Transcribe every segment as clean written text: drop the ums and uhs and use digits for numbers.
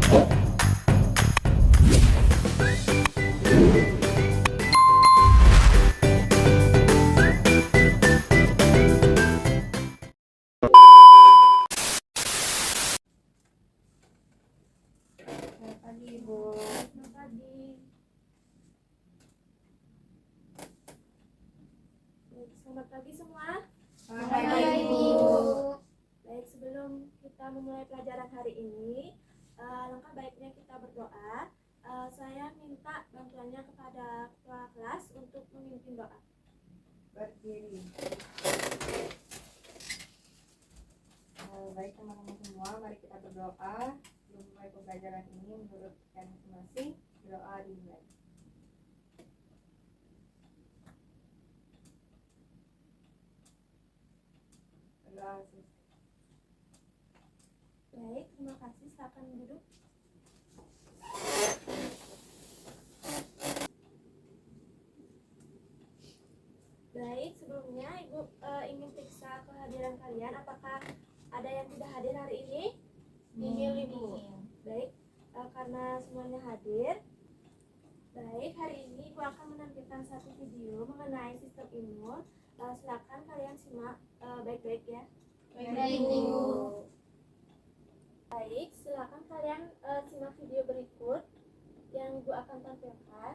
Selamat pagi, Ibu. Selamat pagi. Baik, selamat pagi semua. Selamat pagi, Ibu. Baik, sebelum kita memulai pelajaran hari ini, langkah baiknya kita berdoa. Saya minta bantuannya kepada ketua kelas untuk memimpin doa. Berdiri. Baik teman-teman semua, mari kita berdoa. Sebelum mulai pembelajaran ini, menurut kita masing-masing, berdoa dimulai. Berdoa selesai. Baik, terima kasih. Silakan duduk. Baik, sebelumnya Ibu ingin periksa kehadiran kalian. Apakah ada yang tidak hadir hari ini? Nihil, Ibu. Baik, karena semuanya hadir. Baik, hari ini Ibu akan menampilkan satu video mengenai sistem imun. Silakan kalian simak baik-baik ya. Baik, Ibu. Baik, silakan kalian simak video berikut yang Ibu akan tampilkan.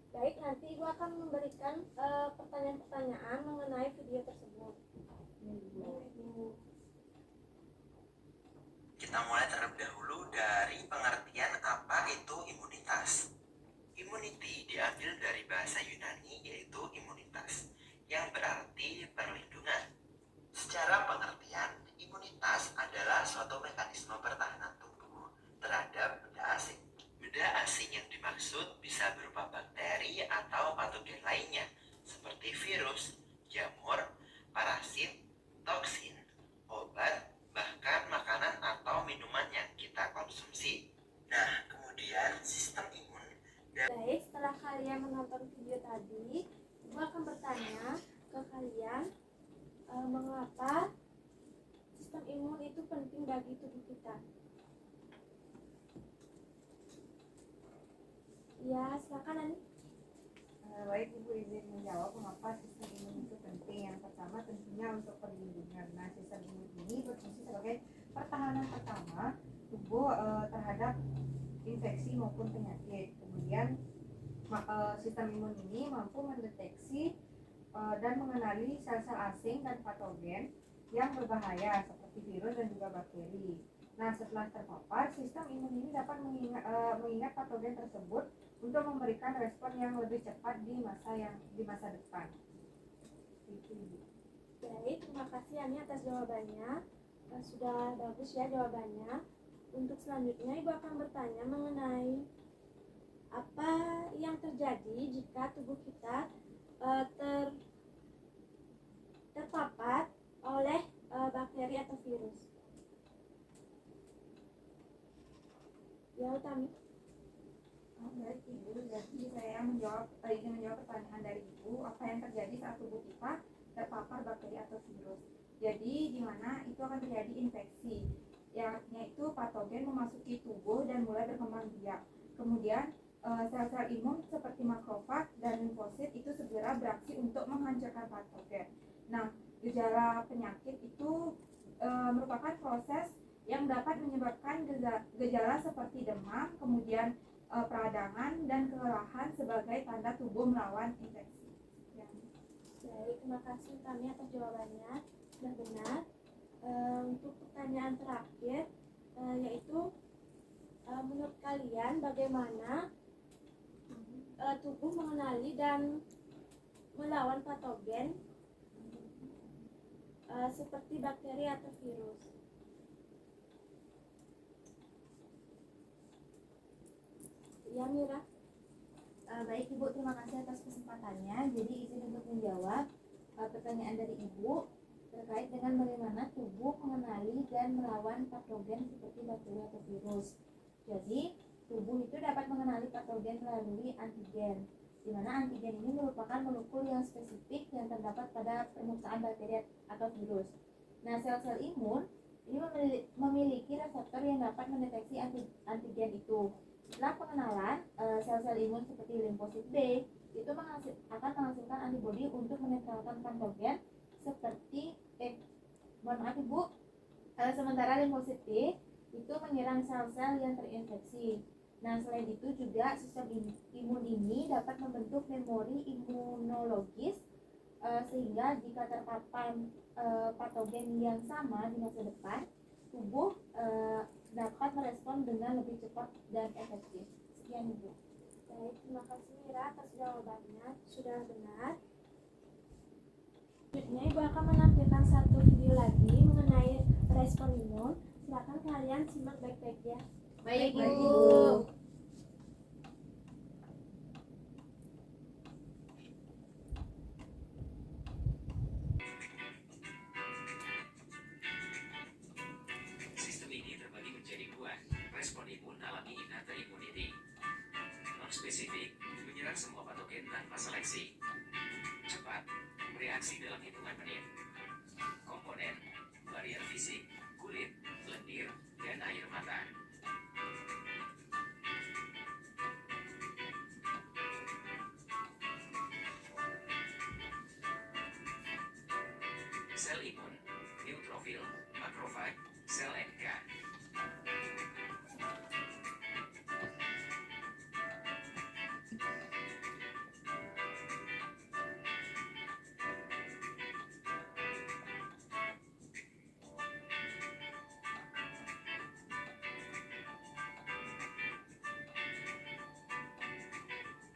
Baik, nanti Ibu akan memberikan pertanyaan-pertanyaan mengenai video tersebut. Kita mulai terlebih dahulu dari pengertian apa itu imunitas. Immunity diambil dari bahasa Yunani yaitu imunitas, yang berarti perlindungan. Secara pengertian, imunitas adalah suatu mekanisme pertahanan tubuh terhadap benda asing. Benda asing yang dimaksud bisa berupa bakteri atau patogen lainnya, seperti virus, jamur, parasit, toksin, obat, bahkan makanan atau minuman yang kita konsumsi. Nah, kemudian sistem imun. Baik, setelah kalian menonton video tadi, Ibu akan bertanya ke kalian mengapa sistem imun itu penting bagi tubuh kita. Ya, silakan Ani. Baik, Ibu izin menjawab mengapa sistem imun itu penting. Yang pertama tentunya untuk perlindungan. Nah, sistem imun ini berfungsi sebagai pertahanan pertama tubuh terhadap infeksi maupun penyakit. Kemudian sistem imun ini mampu mendeteksi dan mengenali sel-sel asing dan patogen yang berbahaya seperti virus dan juga bakteri. Nah, setelah terpapar, sistem imun ini dapat mengingat patogen tersebut untuk memberikan respon yang lebih cepat di masa depan. Itu, Ibu. Baik, terima kasih Ani atas jawabannya. Sudah bagus ya jawabannya. Untuk selanjutnya Ibu akan bertanya mengenai apa yang terjadi jika tubuh kita terpapar oleh bakteri atau virus. Ya, Utami. Baik, Ibu, jadi saya ingin menjawab pertanyaan dari Ibu, apa yang terjadi saat tubuh kita terpapar bakteri atau virus. Jadi di mana itu akan terjadi infeksi, yaitu patogen memasuki tubuh dan mulai berkembang biak. Kemudian sel-sel imun seperti makrofag dan limfosit itu segera beraksi untuk menghancurkan patogen. Nah, gejala penyakit itu merupakan proses yang dapat menyebabkan gejala seperti demam, kemudian peradangan dan kelelahan sebagai tanda tubuh melawan infeksi. Baik, terima kasih Utami atas jawabannya. Sudah benar. Untuk pertanyaan terakhir yaitu menurut kalian bagaimana tubuh mengenali dan melawan patogen seperti bakteri atau virus? Ya, Mira. Baik Ibu, terima kasih atas kesempatannya. Jadi izin untuk menjawab pertanyaan dari Ibu terkait dengan bagaimana tubuh mengenali dan melawan patogen seperti bakteri atau virus. Jadi tubuh itu dapat mengenali patogen melalui antigen, di mana antigen ini merupakan molekul yang spesifik yang terdapat pada permukaan bakteri atau virus. Nah, sel-sel imun ini memiliki reseptor yang dapat mendeteksi antigen itu. Setelah pengenalan, sel-sel imun seperti limfosit B itu akan menghasilkan antibodi untuk menetralkan patogen seperti mohon maaf Ibu, sementara limfosit T itu menyerang sel-sel yang terinfeksi. Nah, selain itu juga sistem imun ini dapat membentuk memori imunologis sehingga jika terpapar patogen yang sama di masa depan, tubuh dapat merespon dengan lebih cepat dan efektif. Sekian Ibu. Baik, terima kasih Mira atas jawabannya, sudah benar. Selanjutnya Ibu akan menampilkan satu video lagi mengenai respon imun. Silakan kalian simak baik-baik ya. Baik Ibu. Sistem ini terbagi menjadi dua, respon imun alami innate immunity. Non-spesifik, menyerang semua patogen tanpa seleksi. Cepat, bereaksi dalam hitungan menit. Komponen, barrier fisik, kulit, lendir, dan air mata. Sel imun, neutrofil, makrofag, sel NK.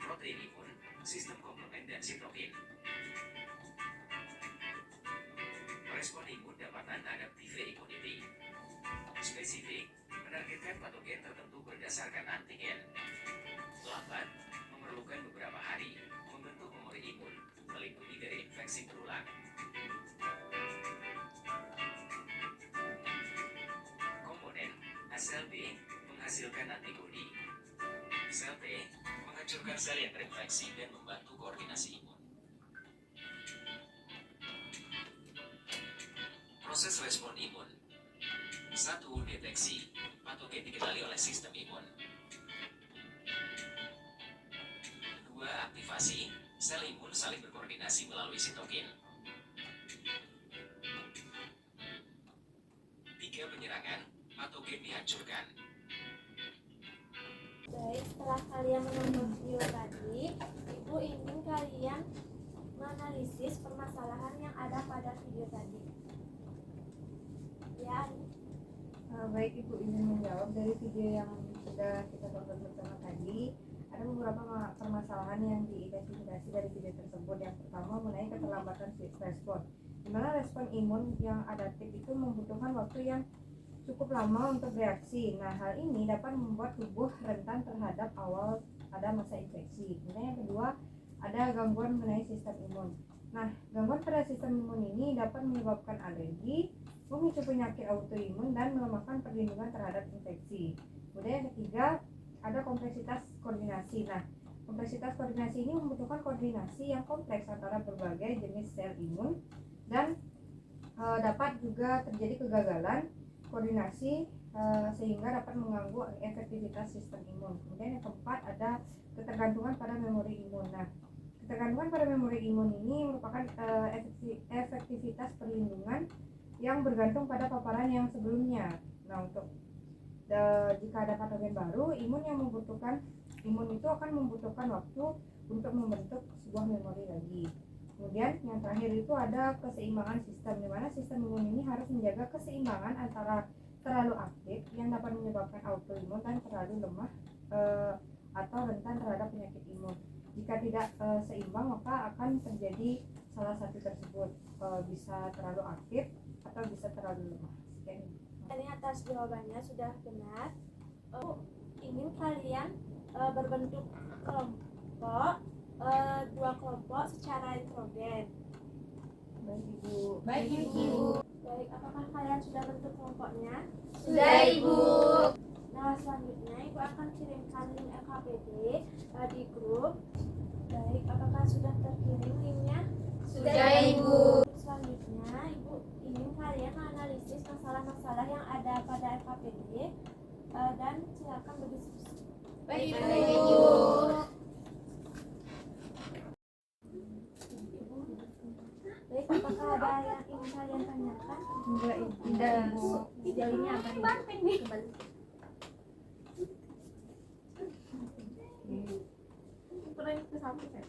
Protein imun, sistem komplement dan sitokin. Respon imun dapat adaptive immunity. Spesifik, menargetkan patogen tertentu berdasarkan antigen. Lambat, memerlukan beberapa hari, membentuk memori imun, melindungi dari infeksi berulang. Komponen, sel B, menghasilkan antibodi. Sel T, menghancurkan sel yang terinfeksi dan membantu koordinasi imun. Proses respon imun. 1. Deteksi. Patogen dikenali oleh sistem imun. 2. Aktivasi. Sel imun saling berkoordinasi melalui sitokin. 3. Penyerangan. Patogen dihancurkan. Baik, setelah kalian menonton video tadi, Ibu ingin kalian menganalisis permasalahan yang ada pada video tadi. Ya, Baik Ibu, ingin menjawab dari video yang sudah kita tonton bersama tadi. Ada beberapa permasalahan yang diidentifikasi dari video tersebut. Yang pertama mengenai keterlambatan respon, di mana respon imun yang adaptif itu membutuhkan waktu yang cukup lama untuk bereaksi. Nah, hal ini dapat membuat tubuh rentan terhadap awal ada masa infeksi. Kemudian yang kedua, ada gangguan mengenai sistem imun. Nah, gangguan pada sistem imun ini dapat menyebabkan alergi, memicu penyakit autoimun, dan melemahkan perlindungan terhadap infeksi. Kemudian yang ketiga, ada kompleksitas koordinasi. Nah, kompleksitas koordinasi ini membutuhkan koordinasi yang kompleks antara berbagai jenis sel imun dan dapat juga terjadi kegagalan koordinasi sehingga dapat mengganggu efektivitas sistem imun. Kemudian yang keempat, ada ketergantungan pada memori imun. Nah, ketergantungan pada memori imun ini merupakan efektivitas perlindungan yang bergantung pada paparan yang sebelumnya. Nah, untuk jika ada patogen baru, imun itu akan membutuhkan waktu untuk membentuk sebuah memori lagi. Kemudian yang terakhir itu ada keseimbangan sistem, di mana sistem imun ini harus menjaga keseimbangan antara terlalu aktif yang dapat menyebabkan autoimun dan terlalu lemah atau rentan terhadap penyakit imun. Jika tidak seimbang, maka akan terjadi salah satu tersebut, bisa terlalu aktif atau bisa terlalu lemah. Sekian. ini atas jawabannya sudah benar. Ingin kalian berbentuk kelompok, dua kelompok secara nitrogen. Baik Ibu. Baik Ibu. Baik, apakah kalian sudah bentuk kelompoknya? Sudah Ibu. Nah, selanjutnya Ibu akan kirimkan link LKPD di grup. Baik, apakah sudah terkirim linknya? Sudah Ibu. Selanjutnya Ibu ingin kalian menganalisis masalah masalah-masalah yang ada pada LKPD dan silakan berdiskusi. Baik, Baik, Ibu. Baik, apakah ada yang ingin kalian tanyakan? Tidak, Ibu. Sejauh ini apa nih? Kembali. Pernah ke samping ya?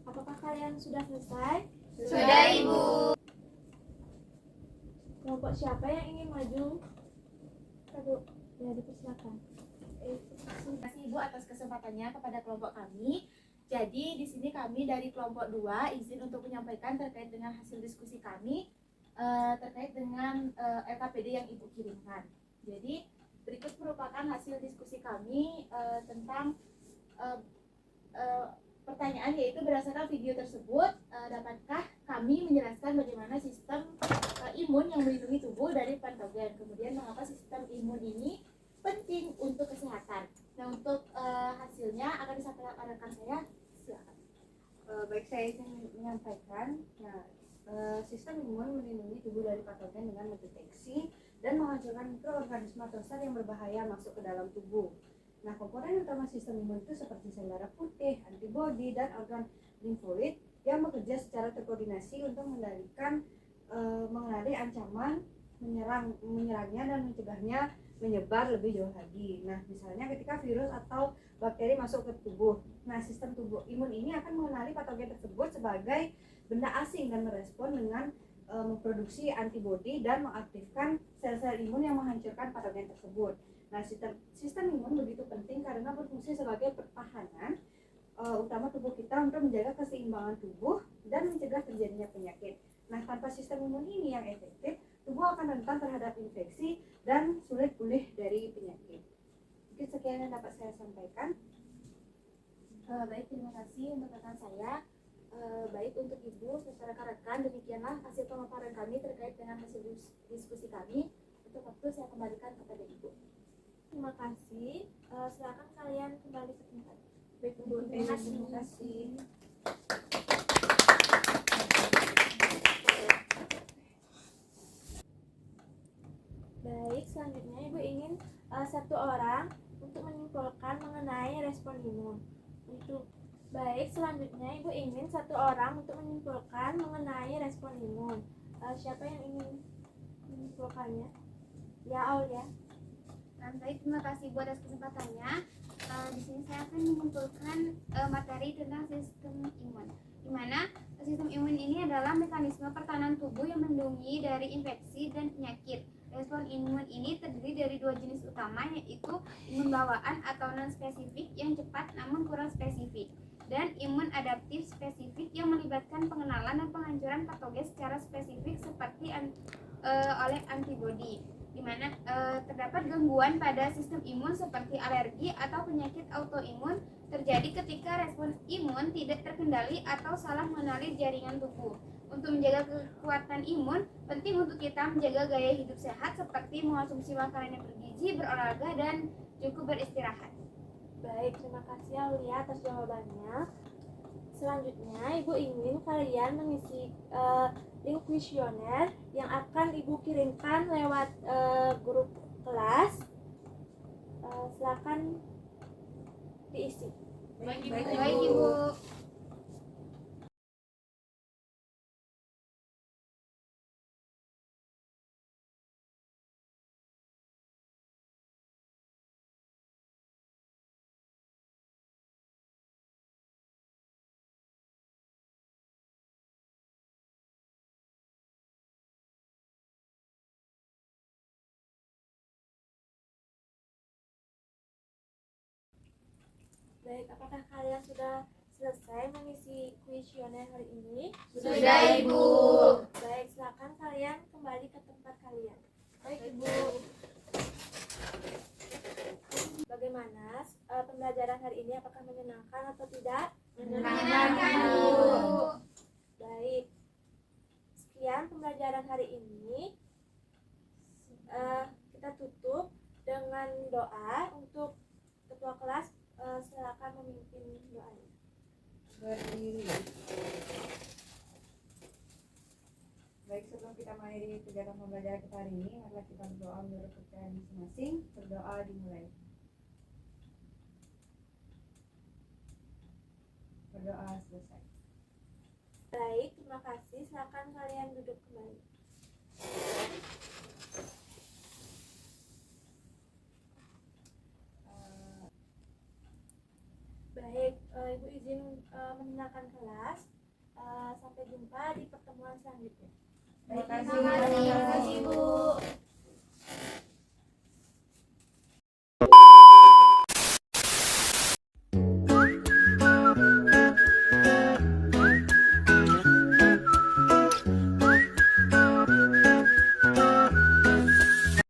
Apakah kalian sudah selesai? Sudah, Ibu. Kelompok siapa yang ingin maju? Aduh, ya dipersilakan. Terima kasih Ibu atas kesempatannya kepada kelompok kami. Jadi di sini kami dari kelompok 2 izin untuk menyampaikan terkait dengan hasil diskusi kami terkait dengan LKPD yang Ibu kirimkan. Jadi berikut merupakan hasil diskusi kami tentang pertanyaan, yaitu berdasarkan video tersebut dapatkah kami menjelaskan bagaimana sistem imun yang melindungi tubuh dari patogen, kemudian mengapa sistem imun ini penting untuk kesehatan. Nah, untuk hasilnya akan disampaikan rekan saya, silakan. Baik, saya ingin menyampaikan. Nah, sistem imun melindungi tubuh dari patogen dengan mendeteksi dan menghancurkan mikroorganisme atau sel yang berbahaya masuk ke dalam tubuh. Nah, komponen utama sistem imun itu seperti sel darah putih, antibodi, dan organ limfoid yang bekerja secara terkoordinasi untuk mengenali ancaman menyerangnya dan mencegahnya menyebar lebih jauh lagi. Nah, misalnya ketika virus atau bakteri masuk ke tubuh, nah sistem tubuh imun ini akan mengenali patogen tersebut sebagai benda asing dan merespon dengan memproduksi antibodi dan mengaktifkan sel-sel imun yang menghancurkan patogen tersebut. Nah, sistem imun begitu penting karena berfungsi sebagai pertahanan utama tubuh kita untuk menjaga keseimbangan tubuh dan mencegah terjadinya penyakit. Nah, tanpa sistem imun ini yang efektif, tubuh akan rentan terhadap infeksi dan sulit pulih dari penyakit. Mungkin sekian yang dapat saya sampaikan. Baik, terima kasih untuk rekan saya. Baik, untuk Ibu serta rekan-rekan, demikianlah hasil pemaparan kami terkait dengan hasil diskusi kami. Untuk waktu saya kembalikan kepada Ibu. Terima kasih. Silakan kalian kembali ke tempat. Baik, Ibu. Terima kasih. Baik, selanjutnya Ibu ingin satu orang untuk menyimpulkan mengenai respon imun. Selanjutnya Ibu ingin satu orang untuk menyimpulkan mengenai respon imun. Siapa yang ingin menyimpulkannya? Ya, Aulia. Baik, terima kasih Bu atas kesempatannya. Di sini saya akan mengumpulkan materi tentang sistem imun, di mana sistem imun ini adalah mekanisme pertahanan tubuh yang melindungi dari infeksi dan penyakit. Respon imun ini terdiri dari dua jenis utama, yaitu imun bawaan atau non-spesifik yang cepat namun kurang spesifik, dan imun adaptif spesifik yang melibatkan pengenalan dan penghancuran patogen secara spesifik seperti oleh antibodi, di mana terdapat gangguan pada sistem imun seperti alergi atau penyakit autoimun terjadi ketika respon imun tidak terkendali atau salah mengenali jaringan tubuh. Untuk menjaga kekuatan imun, penting untuk kita menjaga gaya hidup sehat seperti mengonsumsi makanan yang bergizi, berolahraga, dan cukup beristirahat. Baik, terima kasih Aulia atas jawabannya. Selanjutnya, Ibu ingin kalian mengisi link kuesioner yang akan Ibu kirimkan lewat grup kelas. Silakan diisi. Baik, Ibu. Baik, apakah kalian sudah selesai mengisi kuesioner hari ini? Sudah, Ibu. Baik, silakan kalian kembali ke tempat kalian. Baik, Ibu. Bagaimana pembelajaran hari ini? Apakah menyenangkan atau tidak? Menyenangkan, Bu. Baik. Sekian pembelajaran hari ini. Kita tutup dengan doa. Untuk ketua kelas, silakan berdiri. Baik, sebelum kita mengakhiri kegiatan pembelajaran kita hari ini, marilah kita berdoa menurut kepercayaan masing-masing. Berdoa dimulai. Berdoa selesai. Baik, terima kasih. Silakan kalian duduk kembali. Baik, Ibu izin meninggalkan kelas. Sampai jumpa di pertemuan selanjutnya. Terima Terima kasih, kasih. Bu.